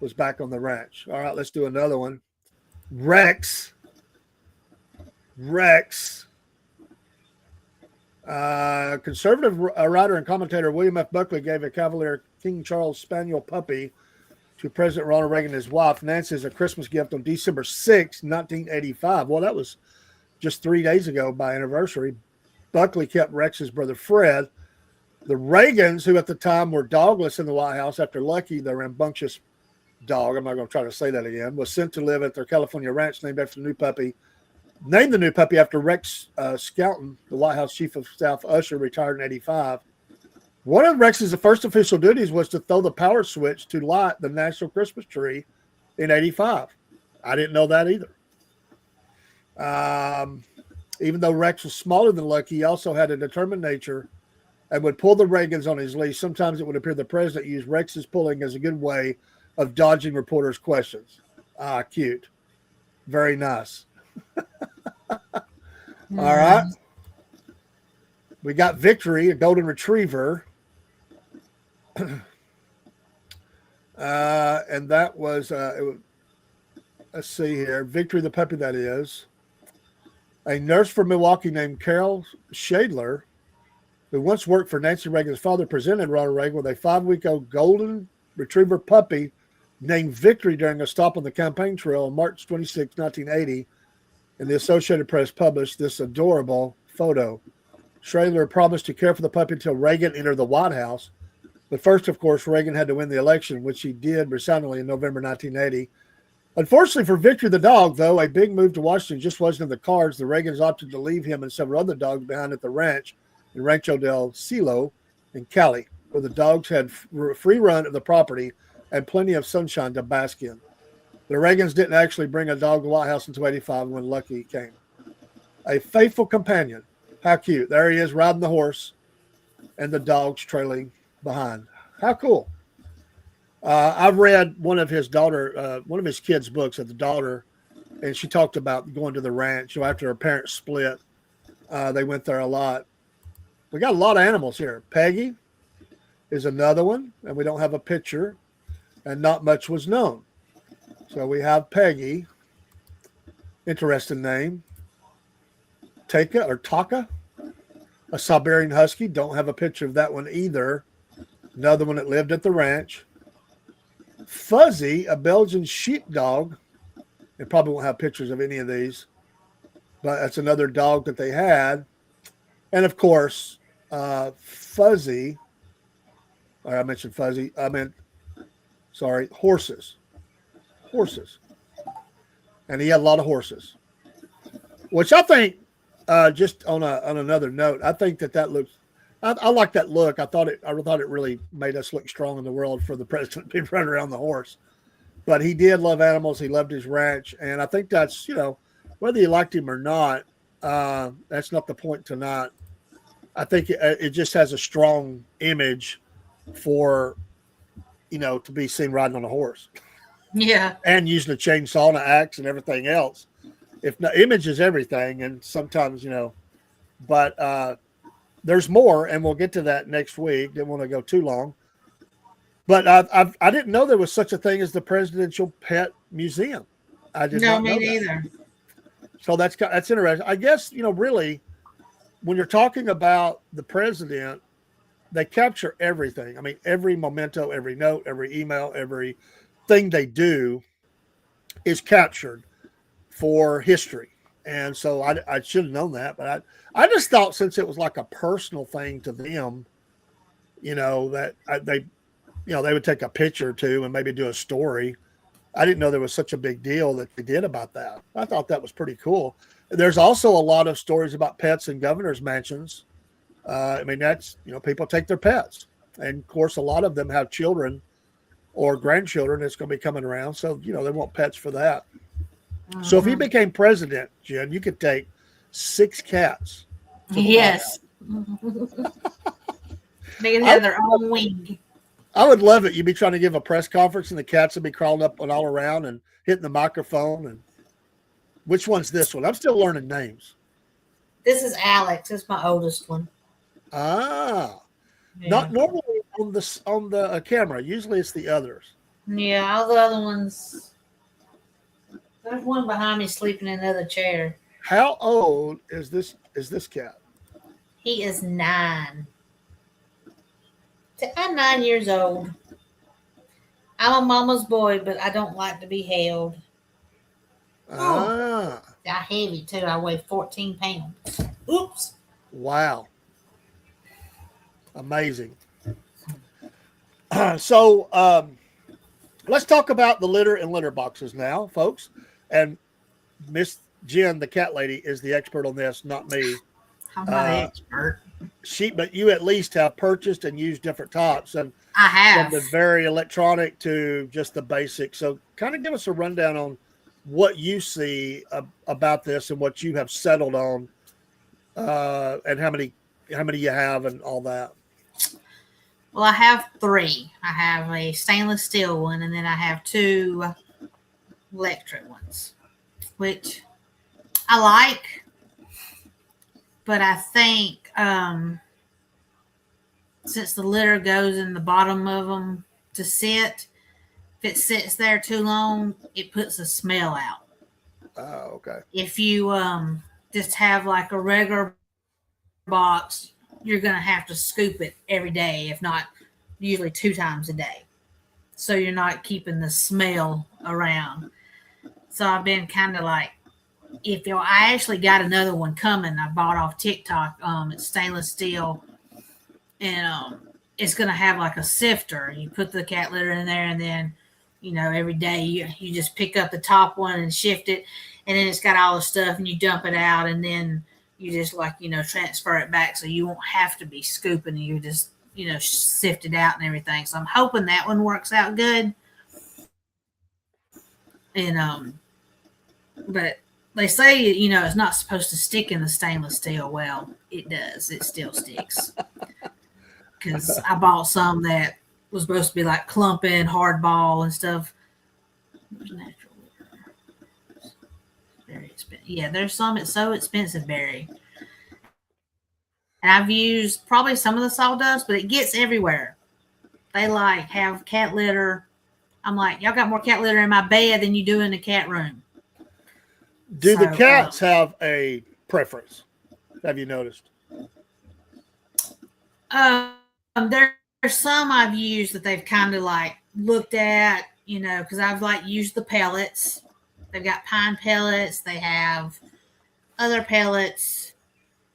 was back on the ranch. All right, let's do another one. Rex. Conservative writer and commentator William F. Buckley gave a Cavalier King Charles Spaniel puppy to President Ronald Reagan and his wife, Nancy, as a Christmas gift on December 6, 1985. Well, that was just 3 days ago by anniversary. Buckley kept Rex's brother Fred. The Reagans, who at the time were dogless in the White House after Lucky, the rambunctious dog, I'm not going to try to say that again, was sent to live at their California ranch named after the new puppy. Named the new puppy after Rex Skelton, the White House chief of staff usher, retired in 85. One of Rex's first official duties was to throw the power switch to light the national Christmas tree in 85. I didn't know that either. Even though Rex was smaller than Lucky, he also had a determined nature and would pull the Reagans on his leash. Sometimes it would appear the president used Rex's pulling as a good way of dodging reporters' questions. Ah, cute. Very nice. All right. We got Victory, a golden retriever. And that was, let's see here. Victory, the puppy, that is. A nurse from Milwaukee named Carol Shadler, who once worked for Nancy Reagan's father, presented Ronald Reagan with a 5-week-old golden retriever puppy named Victory during a stop on the campaign trail on March 26, 1980. And the Associated Press published this adorable photo. Shadler promised to care for the puppy until Reagan entered the White House. But first, of course, Reagan had to win the election, which he did resoundingly in November 1980. Unfortunately for Victory the dog, though, a big move to Washington just wasn't in the cards. The Reagans opted to leave him and several other dogs behind at the ranch in Rancho del Cielo in Cali, where the dogs had free run of the property and plenty of sunshine to bask in. The Reagans didn't actually bring a dog to the White House until 85 when Lucky came. A faithful companion. How cute. There he is riding the horse and the dogs trailing behind. How cool. I've read one of his kids' books of the daughter, and she talked about going to the ranch. After her parents split, they went there a lot. We got a lot of animals here. Peggy is another one, and we don't have a picture, and not much was known. So we have Peggy. Interesting name. Taka, a Siberian Husky. Don't have a picture of that one either. Another one that lived at the ranch. Fuzzy, a Belgian sheepdog. They probably won't have pictures of any of these, but that's another dog that they had. And of course, Fuzzy. I mentioned Fuzzy. Horses. And he had a lot of horses, which I think, just on another note, I think that looks. I like that look. I thought it really made us look strong in the world for the president to be running around the horse. But he did love animals. He loved his ranch, and I think that's, whether you liked him or not, that's not the point tonight. I think it just has a strong image for, to be seen riding on a horse. Yeah. And using a chainsaw and an axe and everything else. if not, image is everything, and sometimes but there's more, and we'll get to that next week. Didn't want to go too long, but I didn't know there was such a thing as the Presidential Pet Museum. I did not know me that. neither. So that's interesting. I guess really, when you're talking about the president, they capture everything. I mean, every memento, every note, every email, every thing they do is captured for history. And so I should have known that, but I just thought since it was like a personal thing to them, that they would take a picture or two and maybe do a story. I didn't know there was such a big deal that they did about that. I thought that was pretty cool. There's also a lot of stories about pets in governor's mansions. I mean, that's, people take their pets. And of course, a lot of them have children or grandchildren that's going to be coming around. So, they want pets for that. Mm-hmm. So if he became president, Jen, you could take 6 cats. Yes. They could have their own wing. I would love it. You'd be trying to give a press conference and the cats would be crawling up and all around and hitting the microphone. And which one's this one? I'm still learning names. This is Alex. This is my oldest one. Ah. Yeah. Not normally on the camera. Usually it's the others. Yeah, all the other ones. There's one behind me sleeping in another chair. How old is this cat? He is 9. I'm 9 years old. I'm a mama's boy, but I don't like to be held. Ah. I'm heavy too. I weigh 14 pounds. Oops. Wow. Amazing. So let's talk about the litter and litter boxes now, folks. And Miss Jen, the cat lady, is the expert on this, not me. I'm not an expert. But you at least have purchased and used different types, and I have from the very electronic to just the basic. So, kind of give us a rundown on what you see about this and what you have settled on, and how many you have and all that. Well, I have 3. I have a stainless steel one, and then I have 2 electric ones, which I like. But I think since the litter goes in the bottom of them to sit, if it sits there too long, it puts a smell out. Oh, okay. If you just have like a regular box, you're going to have to scoop it every day, if not usually 2 times a day. So you're not keeping the smell around. So I've been kind of like, I actually got another one coming. I bought off TikTok. It's stainless steel, and it's gonna have like a sifter. You put the cat litter in there, and then every day you just pick up the top one and shift it, and then it's got all the stuff, and you dump it out, and then you just transfer it back, so you won't have to be scooping. You just sift it out and everything. So I'm hoping that one works out good. And but they say, it's not supposed to stick in the stainless steel. Well, it does. It still sticks. Because I bought some that was supposed to be like clumping, hardball and stuff. Natural litter. Very expensive. Yeah, there's some. It's so expensive, Barry. And I've used probably some of the sawdust, but it gets everywhere. They have cat litter. I'm like, y'all got more cat litter in my bed than you do in the cat room. Do the cats have a preference? Have you noticed? There's some I've used that they've kind of looked at, because I've used the pellets. They've got pine pellets. They have other pellets.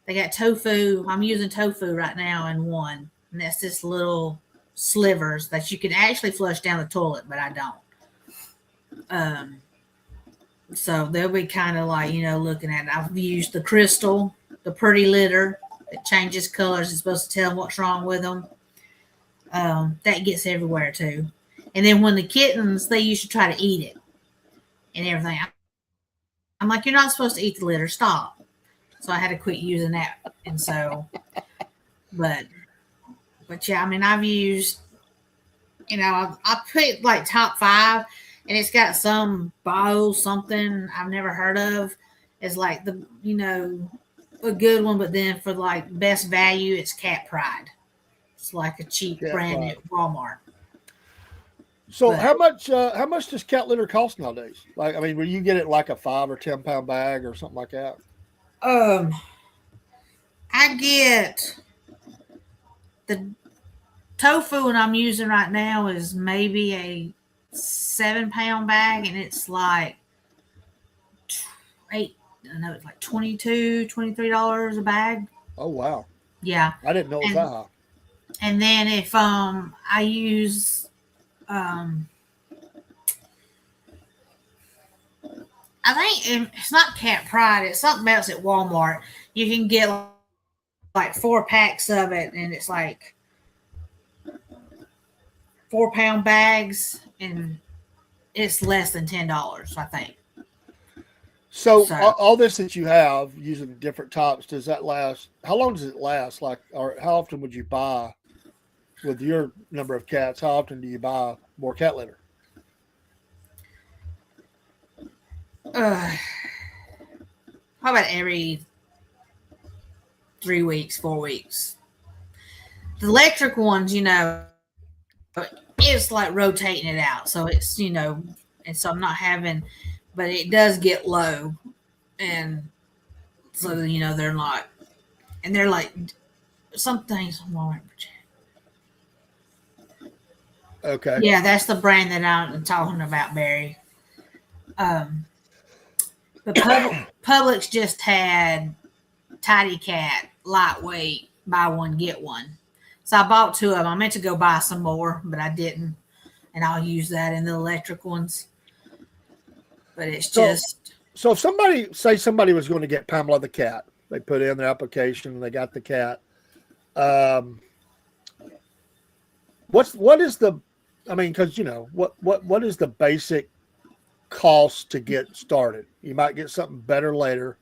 They got tofu. I'm using tofu right now in one, and that's just little slivers that you can actually flush down the toilet, but I don't. So they'll be kind of looking at it. I've used the crystal, the pretty litter. It changes colors. It's supposed to tell them what's wrong with them. That gets everywhere too. And then when the kittens, they used to try to eat it and everything. I'm like, you're not supposed to eat the litter. Stop. So I had to quit using that. And so, but yeah, I mean, I've used, I put top 5. And it's got some something I've never heard of. is like the a good one, but then for like best value, it's Cat Pride. It's like a cheap Cat brand Pride. at Walmart. So But- how much does cat litter cost nowadays? Like, I mean, will you get it like a 5 or 10 pound bag or something like that? I get the tofu one I'm using right now is maybe a 7 pound bag, and it's like I know it's like $22, $23 a bag. Oh wow. Yeah. I didn't know it was that high. And then if I use I think it's not Cat Pride, it's something else at Walmart. You can get like 4 packs of it, and it's like 4 pound bags, and it's less than $10, I think. So all this that you have using different types, does that last? How long does it last? Like, or how often would you buy with your number of cats? How often do you buy more cat litter? How about every 3 weeks, 4 weeks? The electric ones, it's like rotating it out. So it's, and so I'm not having, but it does get low. And so, they're not, and they're like, some things. Okay. Yeah, that's the brand that I'm talking about, Barry. But Publix just had Tidy Cat, lightweight, buy one, get one. So I bought 2 of them. I meant to go buy some more, but I didn't. And I'll use that in the electric ones. But it's just. So if somebody was going to get Pamela the cat, they put in their application and they got the cat. What is the, I mean, because what is the basic cost to get started? You might get something better later,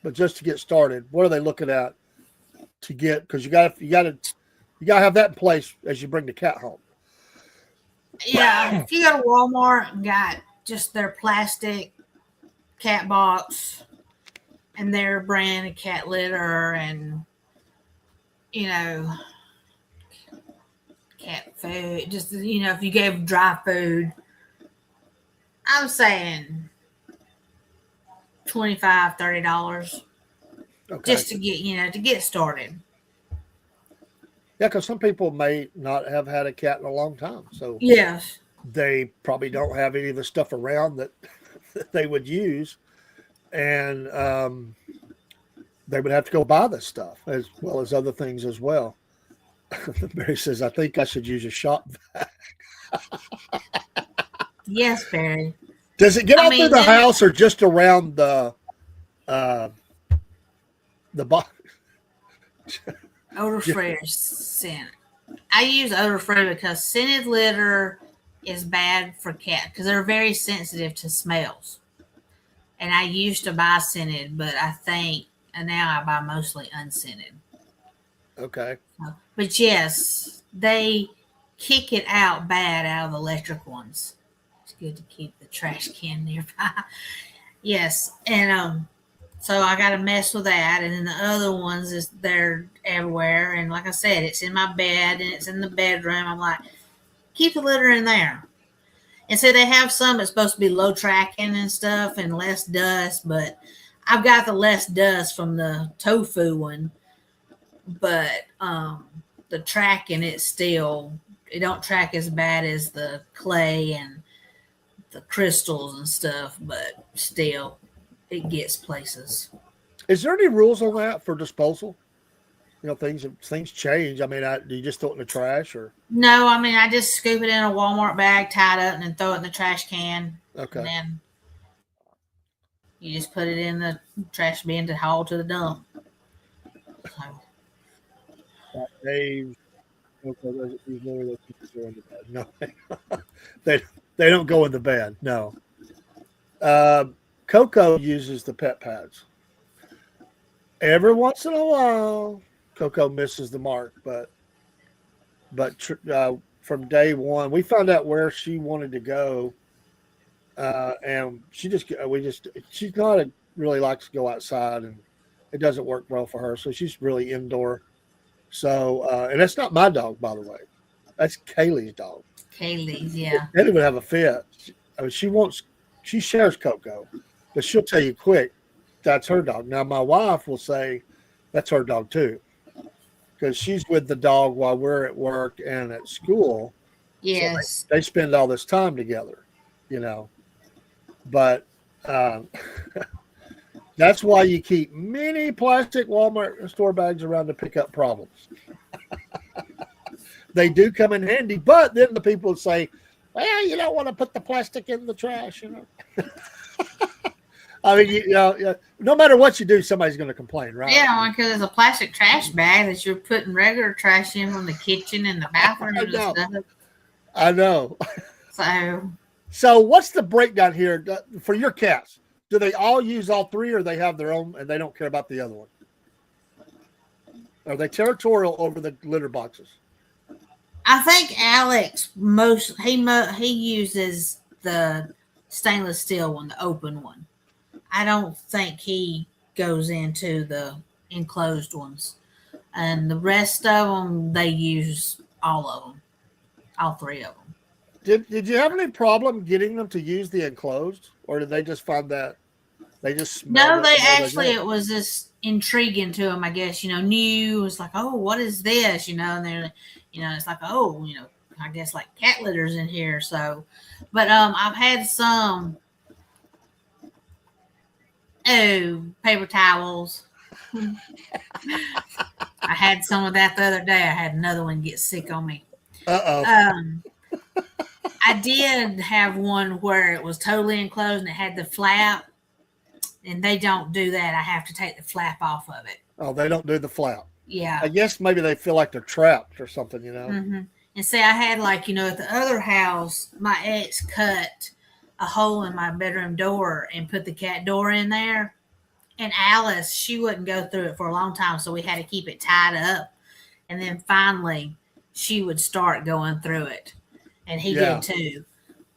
but just to get started, what are they looking at to get? Because you got to have that in place as you bring the cat home. Yeah, if you go to Walmart and got just their plastic cat box and their brand of cat litter and cat food, just if you gave dry food, I'm saying $25-$30 just to get started. Yeah, because some people may not have had a cat in a long time, so yes, they probably don't have any of the stuff around that they would use, and they would have to go buy this stuff as well as other things as well. Barry says, "I think I should use a shop vac." Yes, Barry. Does it get out through the house or just around the box? Odor free or scent. I use odor free because scented litter is bad for cats because they're very sensitive to smells. And I used to buy scented, but I think now I buy mostly unscented. Okay. But yes, they kick it out bad out of the electric ones. It's good to keep the trash can nearby. Yes, and so I got to mess with that, and then the other ones they're everywhere. And like I said, it's in my bed and it's in the bedroom. I'm like, keep the litter in there. And so they have some that's supposed to be low tracking and stuff and less dust, but I've got the less dust from the tofu one, but the tracking it don't track as bad as the clay and the crystals and stuff, but still it gets places. Is there any rules on that for disposal? Things change. I mean, do you just throw it in the trash or? No, I mean, I just scoop it in a Walmart bag, tie it up, and then throw it in the trash can. Okay. And then you just put it in the trash bin to haul to the dump. So. Dave, no, they don't go in the bed. No. Coco uses the pet pads. Every once in a while, Coco misses the mark, but from day one, we found out where she wanted to go and she's not really likes to go outside, and it doesn't work well for her. So she's really indoor. So, and that's not my dog, by the way. That's Kaylee's dog. Kaylee's, yeah. Kaylee would have a fit. I mean, she shares Coco, but she'll tell you quick that's her dog. Now, my wife will say that's her dog too, because she's with the dog while we're at work and at school. Yes. So they spend all this time together, But that's why you keep many plastic Walmart store bags around to pick up problems. They do come in handy, but then the people would say, well, you don't want to put the plastic in the trash, I mean, no matter what you do, somebody's going to complain, right? Yeah, because it's a plastic trash bag that you're putting regular trash in from the kitchen and the bathroom and stuff. I know. So what's the breakdown here for your cats? Do they all use all three, or they have their own and they don't care about the other one? Are they territorial over the litter boxes? I think Alex he uses the stainless steel one, the open one. I don't think he goes into the enclosed ones, and the rest of them they use all of them, all three of them. Did you have any problem getting them to use the enclosed, or did they just find that they just no? They actually it was just intriguing to them, I guess. New. It's like, oh, what is this? And they're, it's like, oh, I guess like cat litters in here. So, but I've had some. Oh, paper towels. I had some of that the other day. I had another one get sick on me. I did have one where it was totally enclosed and it had the flap, and they don't do that. I have to take the flap off of it. Oh, they don't do the flap. Yeah. I guess maybe they feel like they're trapped or something, Mm-hmm. And say I had at the other house, my ex cut a hole in my bedroom door and put the cat door in there. And Alice, she wouldn't go through it for a long time, so we had to keep it tied up. And then finally, she would start going through it, and he did too.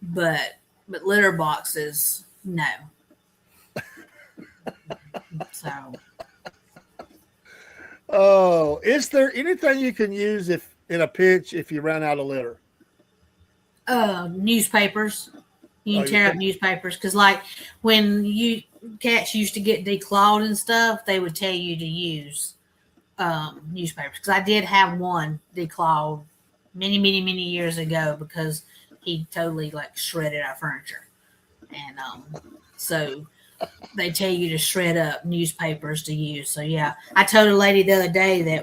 But litter boxes, no. So. Oh, is there anything you can use if in a pinch if you ran out of litter? Newspapers. You can tear up newspapers, because when cats used to get declawed and stuff, they would tell you to use newspapers. Because I did have one declawed many, many, many years ago because he totally shredded our furniture, and so they tell you to shred up newspapers to use. So yeah, I told a lady the other day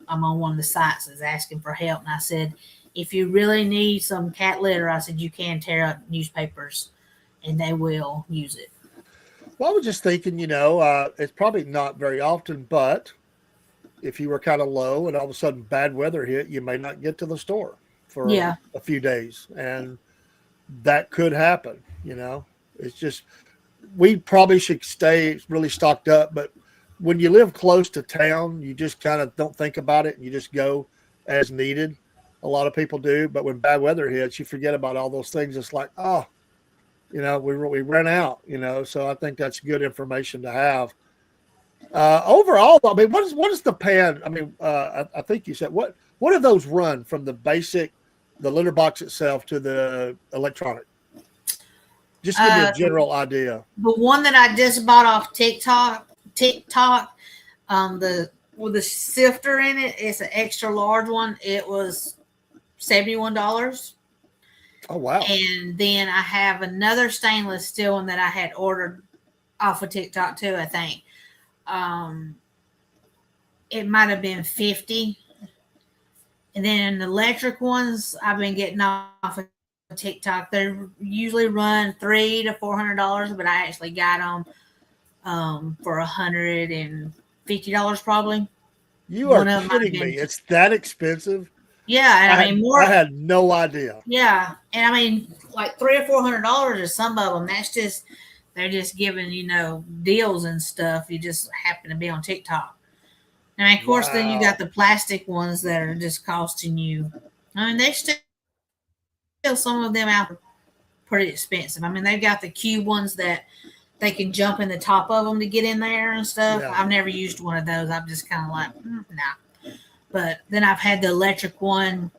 I'm on one of the sites that's asking for help, and I said, if you really need some cat litter, I said, you can tear up newspapers and they will use it. Well, I was just thinking, it's probably not very often, but if you were kind of low and all of a sudden bad weather hit, you may not get to the store for a few days. And that could happen, It's just, we probably should stay really stocked up. But when you live close to town, you just kind of don't think about it and you just go as needed. A lot of people do, but when bad weather hits, you forget about all those things. It's like, we ran out, so I think that's good information to have. Overall, I mean, what is the pan? I mean, I think you said, what do those run from the litter box itself to the electronic? Just give me a general idea. The one that I just bought off TikTok, with the sifter in it, it's an extra large one. It was $71. Oh wow! And then I have another stainless steel one that I had ordered off of TikTok too. I think it might have been $50. And then the electric ones I've been getting off of TikTok. They usually run $300 to $400, but I actually got them for $150 probably. You are kidding me! It's that expensive? Yeah, and I mean I had no idea. Yeah, and I mean $300 or $400 is some of them. That's just they're just giving deals and stuff. You just happen to be on TikTok. I mean, of course, then you got the plastic ones that are just costing you. I mean, they still some of them out pretty expensive. I mean, they've got the cube ones that they can jump in the top of them to get in there and stuff. Yeah. I've never used one of those. I'm just kind of like, nah. But then I've had the electric one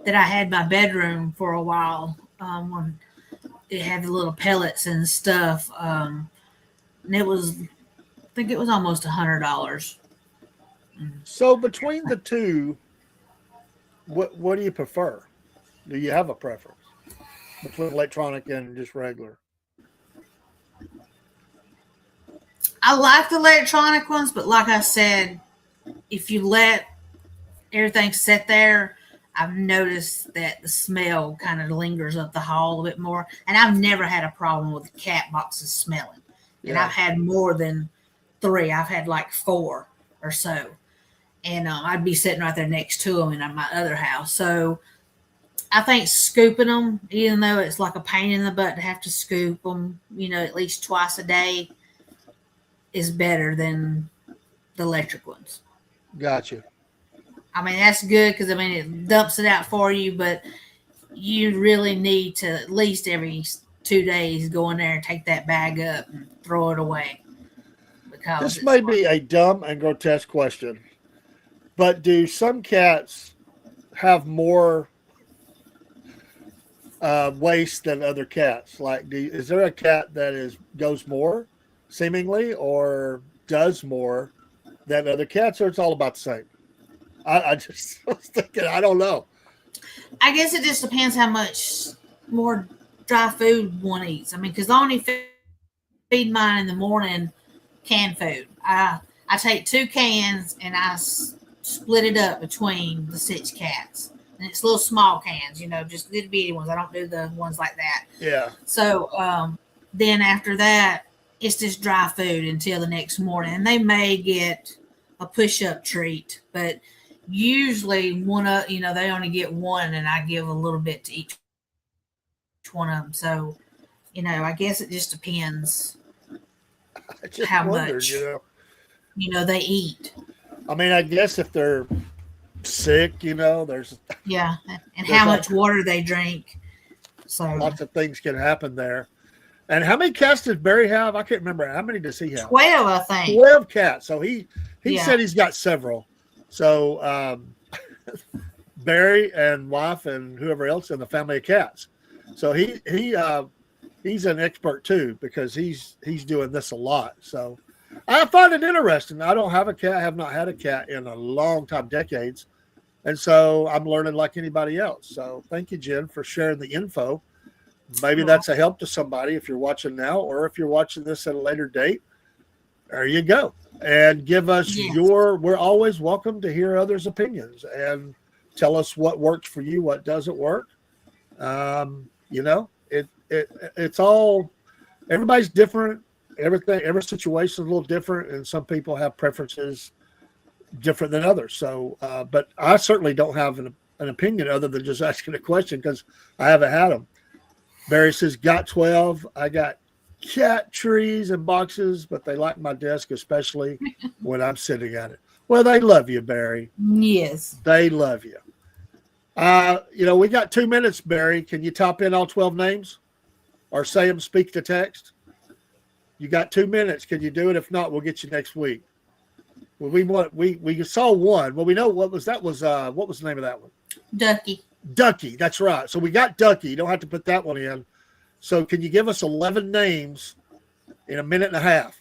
that I had in my bedroom for a while. When it had the little pellets and stuff. And it was, I think it was almost $100. So between the two, what do you prefer? Do you have a preference between electronic and just regular? I like the electronic ones, but like I said, if you let everything sit there, I've noticed that the smell kind of lingers up the hall a bit more. And I've never had a problem with the cat boxes smelling. And I've had more than 3. I've had like 4 or so. And I'd be sitting right there next to them in my other house. So I think scooping them, even though it's like a pain in the butt to have to scoop them, at least twice a day, is better than the electric ones. Gotcha. I mean, that's good because, it dumps it out for you, but you really need to at least every 2 days go in there and take that bag up and throw it away. Because this may be a dumb and grotesque question, but do some cats have more waste than other cats? Like, is there a cat that goes more, seemingly, or does more than other cats, or it's all about the same? I just was thinking, I don't know. I guess it just depends how much more dry food one eats. Because I only feed mine in the morning canned food. I take 2 cans and I split it up between the 6 cats. And it's little small cans, just little bitty ones. I don't do the ones like that. Yeah. So then after that, it's just dry food until the next morning. And they may get a push-up treat, but usually they only get 1, and I give a little bit to each one of them. So, I guess it just depends how much they eat. I guess if they're sick, there's and how much water they drink. So lots of things can happen there. And how many cats does Barry have? I can't remember. How many does he have? 12, I think. 12 cats. So he said he's got several. So Barry and wife and whoever else in the family of cats. So he's an expert too, because he's doing this a lot. So I find it interesting. I don't have a cat. I have not had a cat in a long time, decades. And so I'm learning like anybody else. So thank you, Jen, for sharing the info. Maybe that's a help to somebody if you're watching now, or if you're watching this at a later date. There you go. And give us we're always welcome to hear others' opinions and tell us what works for you, what doesn't work. It's all, everybody's different. Every situation is a little different, and some people have preferences different than others. So, but I certainly don't have an opinion other than just asking a question, because I haven't had them. Barry says, got 12. I got cat trees and boxes, but they like my desk, especially when I'm sitting at it. Well, they love you, Barry. Yes. They love you. We got 2 minutes, Barry. Can you top in all 12 names or say them, speak to text? You got 2 minutes. Can you do it? If not, we'll get you next week. Well, we saw one. Well, we know what was what was the name of that one? Ducky. That's right. So we got Ducky. You don't have to put that one in. So can you give us 11 names in a minute and a half?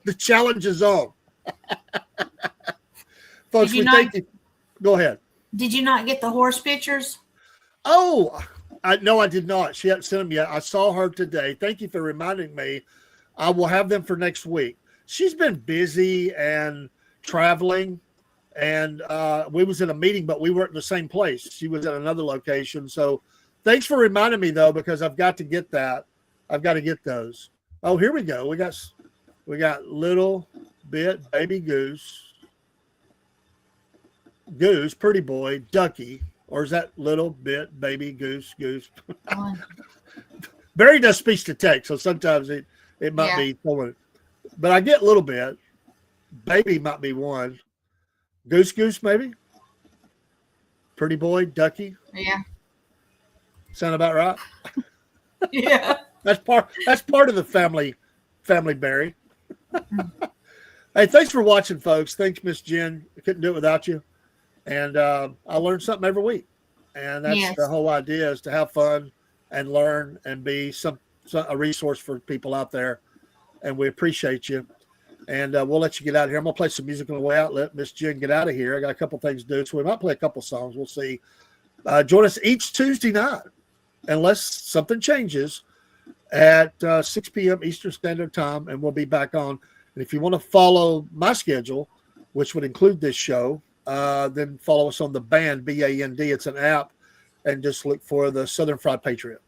The challenge is on. Folks, go ahead. Did you not get the horse pictures? Oh, no, I did not. She hasn't sent them yet. I saw her today. Thank you for reminding me. I will have them for next week. She's been busy and traveling, and we was in a meeting, but we weren't in the same place. She was at another location. So thanks for reminding me, though, because I've got to get that. I've got to get those. Oh, here we go. We got little bit baby goose, pretty boy, Ducky, or is that little bit baby goose? Barry does speech to text, so sometimes it might be pulling. But I get a little bit. Baby might be one. Goose maybe. Pretty boy, Ducky. Yeah. Sound about right? Yeah. That's part of the family berry. Hey, thanks for watching, folks. Thanks, Miss Jen. I couldn't do it without you. And I learn something every week. And that's the whole idea, is to have fun and learn and be a resource for people out there. And we appreciate you. And we'll let you get out of here. I'm going to play some music on the way out. Let Miss Jen get out of here. I got a couple things to do, so we might play a couple songs. We'll see. Join us each Tuesday night, unless something changes, at 6 p.m. Eastern Standard Time, and we'll be back on. And if you want to follow my schedule, which would include this show, then follow us on the Band, BAND. It's an app, and just look for the Southern Fried Patriot,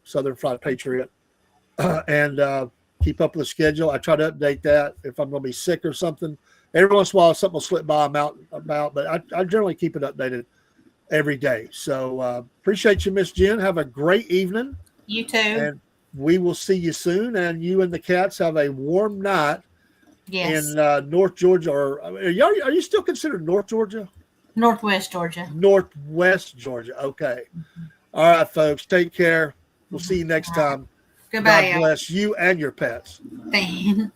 and keep up with the schedule. I try to update that if I'm going to be sick or something. Every once in a while, something will slip by I'm out about, but I generally keep it updated every day. So appreciate you, Miss Jen. Have a great evening. You too. And we will see you soon. And you and the cats have a warm night. Yes. In North Georgia, or are you still considered North Georgia? Northwest Georgia. Northwest Georgia. Okay. All right, folks. Take care. We'll see you next time. Goodbye. God bless you and your pets. Thanks.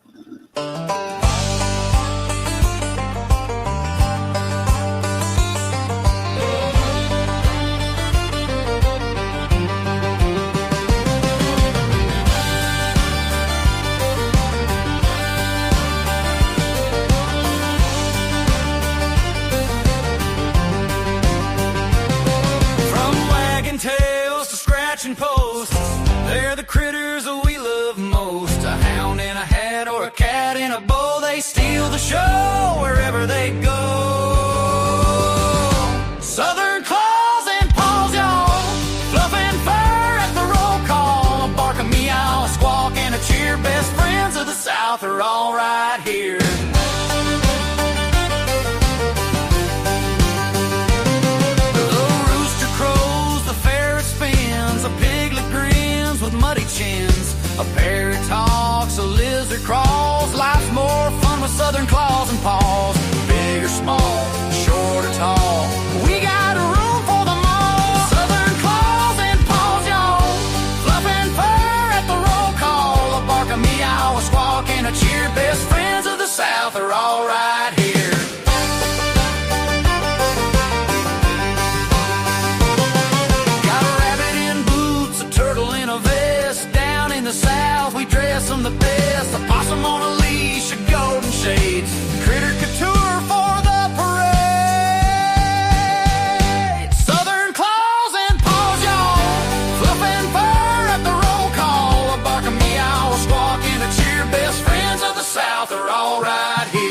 Post. They're the critters we love most. A hound in a hat or a cat in a bow. They steal the show wherever they go. Southern claws and paws, y'all. Fluffing fur at the roll call. A bark, a meow, a squawk, and a cheer. Best friends of the South are all right here. Muddy chins, a parrot talks, a lizard crawls. Life's more fun with Southern claws and paws. Big or small, short or tall, we got room for them all. Southern claws and paws, y'all. Fluffing fur at the roll call. A bark, a meow, a squawk, and a cheer. Best friends of the South are all right here. South, we dress them the best. A possum on a leash, a golden shades, critter couture for the parade. Southern claws and paws, y'all. Fluffing fur at the roll call. A bark, a meow, a squawk, and a cheer. Best friends of the South are all right here.